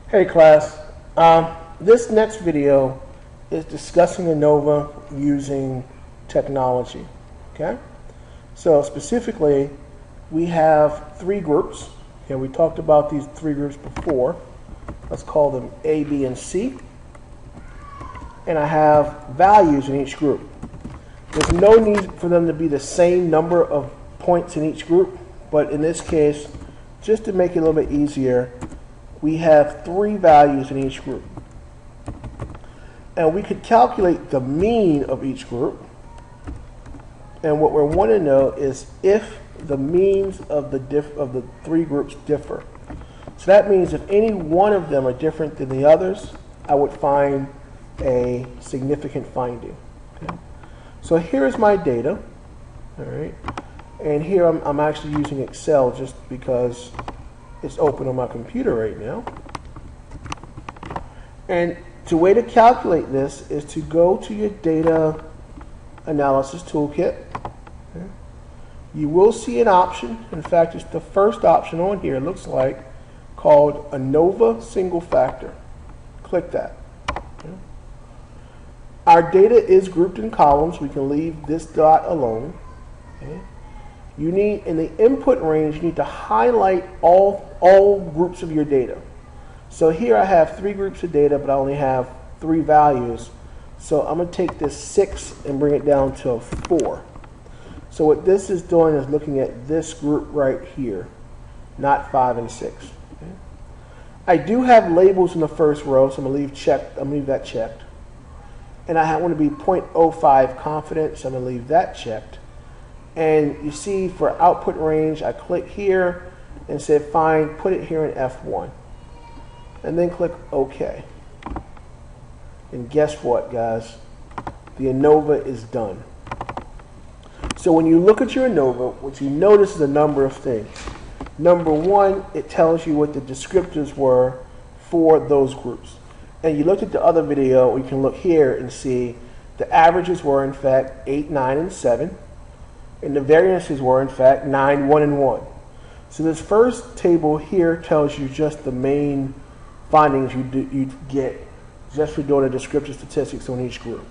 Hey class, this next video is discussing ANOVA using technology. Okay, so specifically we have three groups. Okay, we talked about these three groups before. Let's call them A, B, and C. And I have values in each group. There's no need for them to be the same number of points in each group, but in this case, just to make it a little bit easier, we have three values in each group. And we could calculate the mean of each group. And what we want to know is if the means of the three groups differ. So that means if any one of them are different than the others, I would find a significant finding. Okay? So here's my data. All right. And here I'm actually using Excel just because it's open on my computer right now. And the way to calculate this is to go to your data analysis toolkit. Okay. You will see an option. In fact, it's the first option on here, it looks like, called ANOVA single factor. Click that. Okay. Our data is grouped in columns. We can leave this dot alone. Okay. You need, in the input range, you need to highlight all groups of your data. So here I have three groups of data, but I only have three values. So I'm going to take this 6 and bring it down to a 4. So what this is doing is looking at this group right here, not 5 and 6. Okay. I do have labels in the first row, so I'm going to leave that checked. And I want to be 0.05 confident, so I'm going to leave that checked. And you see for output range, I click here and say fine, put it here in F1. And then click OK. And guess what, guys? The ANOVA is done. So when you look at your ANOVA, what you notice is a number of things. Number one, it tells you what the descriptors were for those groups. And you looked at the other video, you can look here and see the averages were in fact 8, 9, and 7. And the variances were, in fact, 9, 1, and 1. So this first table here tells you just the main findings you get just for doing the descriptive statistics on each group.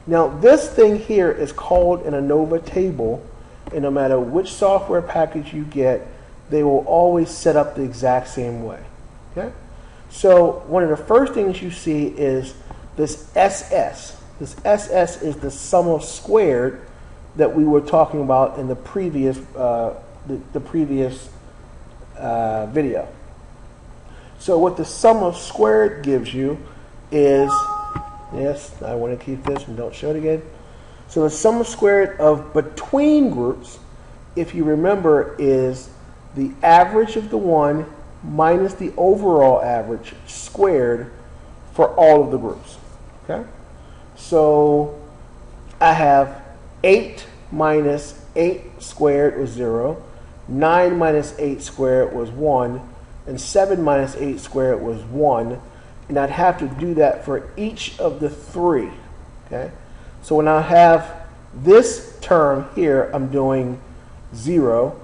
Now, this thing here is called an ANOVA table, and no matter which software package you get, they will always set up the exact same way. Okay? So one of the first things you see is this SS. This SS is the sum of squared that we were talking about in the previous video. So what the sum of squared gives you is, yes, I want to keep this and don't show it again. So the sum of squared of between groups, if you remember, is the average of the one minus the overall average squared for all of the groups. Okay? So I have 8 minus 8 squared was 0, 9 minus 8 squared was 1, and 7 minus 8 squared was 1, and I'd have to do that for each of the three. Okay? So when I have this term here, I'm doing 0,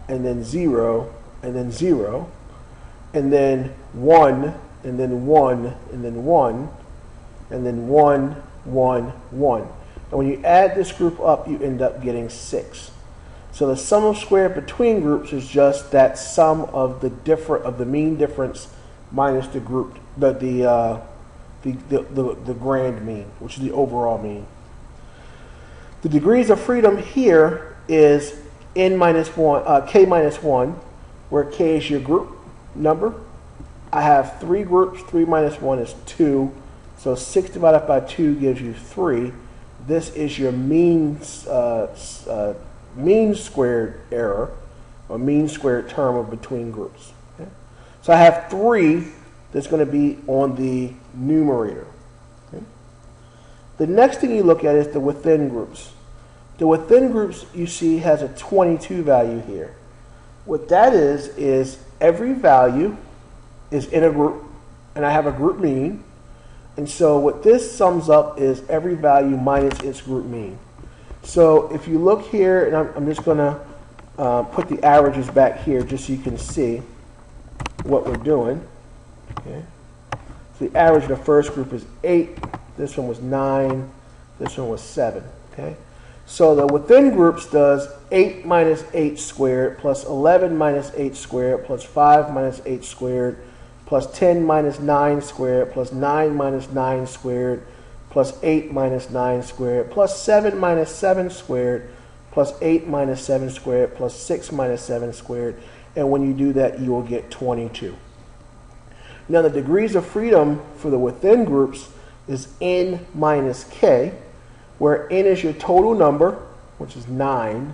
and then 0, and then 0, and then 1, and then 1, and then 1, and then 1, 1, 1. And when you add this group up, you end up getting 6. So the sum of squared between groups is just that sum of the mean difference minus the group, the grand mean, which is the overall mean. The degrees of freedom here is n minus 1, k minus 1, where k is your group number. I have three groups. 3 minus 1 is 2. So 6 divided by 2 gives you 3. This is your mean squared error, or mean squared term of between groups. Okay? So I have 3 that's going to be on the numerator. Okay? The next thing you look at is the within groups. The within groups, you see, has a 22 value here. What that is every value is in a group, and I have a group mean. And so what this sums up is every value minus its group mean. So if you look here, and I'm just going to put the averages back here just so you can see what we're doing. Okay. So the average of the first group is 8. This one was 9. This one was 7. Okay. So the within groups does 8 minus 8 squared plus 11 minus 8 squared plus 5 minus 8 squared plus 10 minus 9 squared plus 9 minus 9 squared plus 8 minus 9 squared plus 7 minus 7 squared plus 8 minus 7 squared plus 6 minus 7 squared. And when you do that, you will get 22. Now the degrees of freedom for the within groups is n minus k, where n is your total number, which is 9,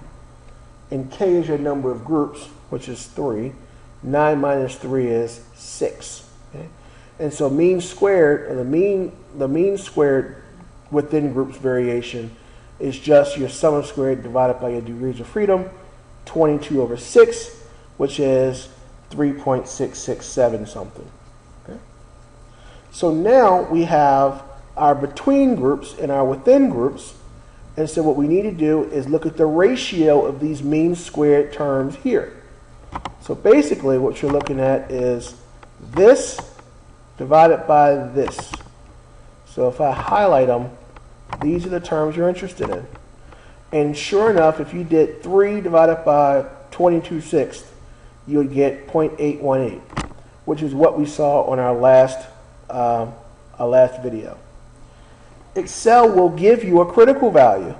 and k is your number of groups, which is 3. 9 minus 3 is 6. Okay? And so mean squared, or the mean squared within groups variation is just your sum of squared divided by your degrees of freedom, 22 over 6, which is 3.667 something. Okay? So now we have our between groups and our within groups. And so what we need to do is look at the ratio of these mean squared terms here. So basically what you're looking at is this divided by this. So if I highlight them, these are the terms you're interested in. And sure enough, if you did 3 divided by 22/6, you would get 0.818, which is what we saw on our last video. Excel will give you a critical value,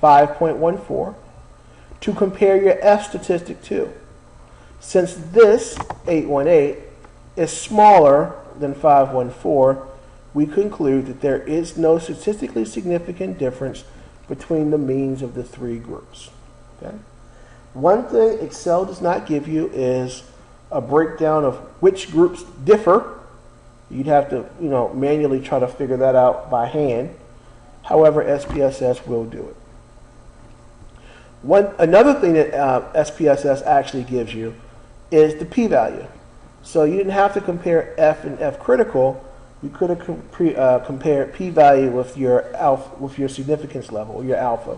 5.14, to compare your F statistic to. Since this 818 is smaller than 514, we conclude that there is no statistically significant difference between the means of the 3 groups. Okay? One thing Excel does not give you is a breakdown of which groups differ. You'd have to, manually try to figure that out by hand. However, SPSS will do it. Another thing that SPSS actually gives you is the p-value. So you didn't have to compare F and F critical. You could have compared p-value with your significance level, or your alpha.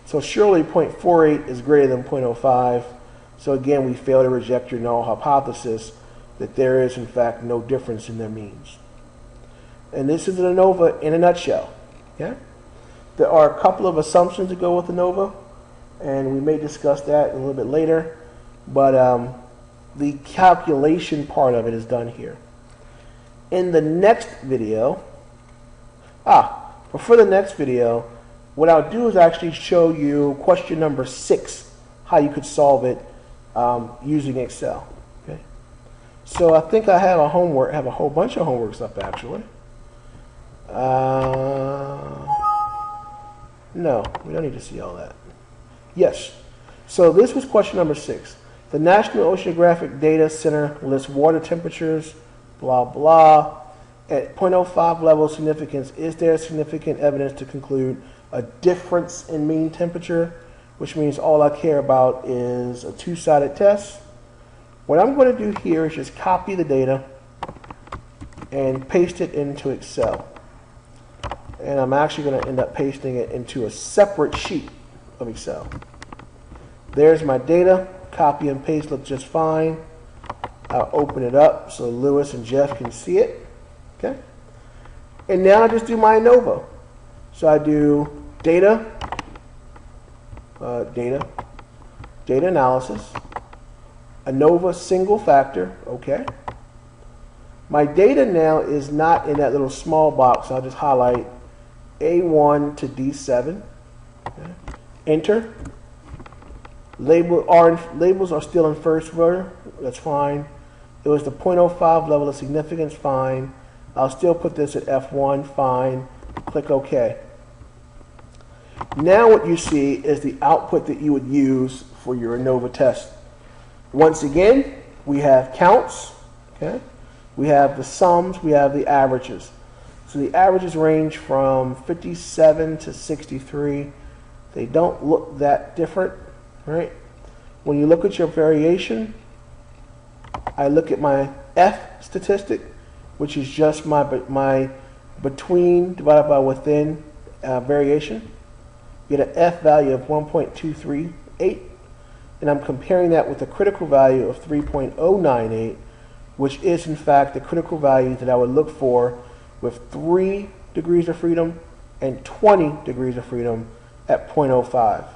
So surely 0.48 is greater than 0.05. So again, we fail to reject your null hypothesis that there is in fact no difference in their means. And this is an ANOVA in a nutshell. Okay? There are a couple of assumptions to go with ANOVA, and we may discuss that a little bit later, but the calculation part of it is done here. In the next video, before the next video, what I'll do is actually show you question number 6, how you could solve it using Excel. Okay? So I think I have a whole bunch of homeworks up actually. No, we don't need to see all that. Yes. So this was question number 6. The National Oceanographic Data Center lists water temperatures, blah, blah. At 0.05 level significance, is there significant evidence to conclude a difference in mean temperature? Which means all I care about is a 2-sided test. What I'm going to do here is just copy the data and paste it into Excel. And I'm actually going to end up pasting it into a separate sheet of Excel. There's my data. Copy and paste look just fine. I'll open it up so Lewis and Jeff can see it. Okay. And now I just do my ANOVA. So I do data analysis, ANOVA single factor. Okay. My data now is not in that little small box. I'll just highlight A1 to D7. Okay. Enter. Labels are still in first row. That's fine. It was the 0.05 level of significance. Fine. I'll still put this at F1. Fine. Click OK. Now what you see is the output that you would use for your ANOVA test. Once again, we have counts. Okay. We have the sums. We have the averages. So the averages range from 57 to 63. They don't look that different. Right? When you look at your variation, I look at my F statistic, which is just my between divided by within variation. You get an F value of 1.238, and I'm comparing that with a critical value of 3.098, which is in fact the critical value that I would look for with 3 degrees of freedom and 20 degrees of freedom at 0.05.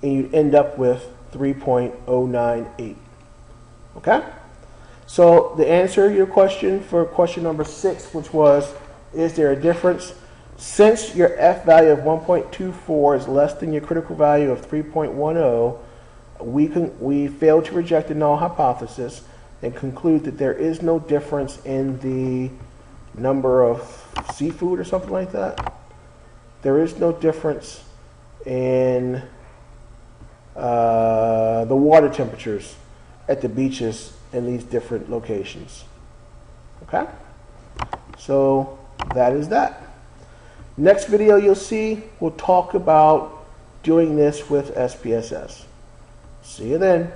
And you'd end up with 3.098. Okay? So the answer to your question for question number 6, which was, is there a difference? Since your F value of 1.24 is less than your critical value of 3.10, we fail to reject the null hypothesis and conclude that there is no difference in the number of seafood or something like that. There is no difference in the water temperatures at the beaches in these different locations. Okay? So that is that. Next video you'll see, we'll talk about doing this with SPSS. See you then.